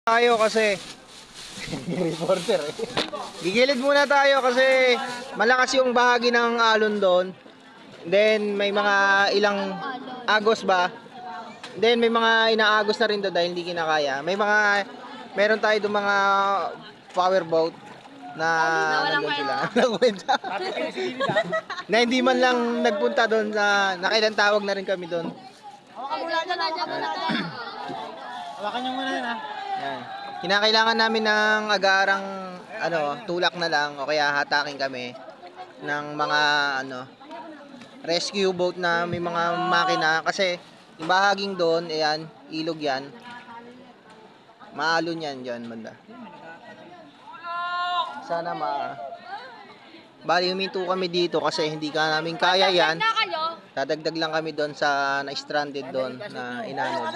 Tayo kasi reporter eh. Gigilid muna tayo kasi malakas yung bahagi ng alon doon. Then may mga ilang agos ba? Then may mga inaagos na rin doon dahil hindi kinakaya. Meron tayo doon mga power boat na nandun sila. Nagkwenta. Na hindi man lang nagpunta doon na nakailang tawag na rin kami doon. Hawakan niyo muna yan ha. Yan. Kinakailangan namin ng agarang tulak na lang o kaya hatakin kami ng mga rescue boat na may mga makina kasi yung bahaging doon, ayan, ilog yan. Maalon yan dyan, banda. Sana Bali, huminto kami dito kasi hindi ka namin kaya yan. Dadagdag lang kami doon sa na-stranded doon na inanod.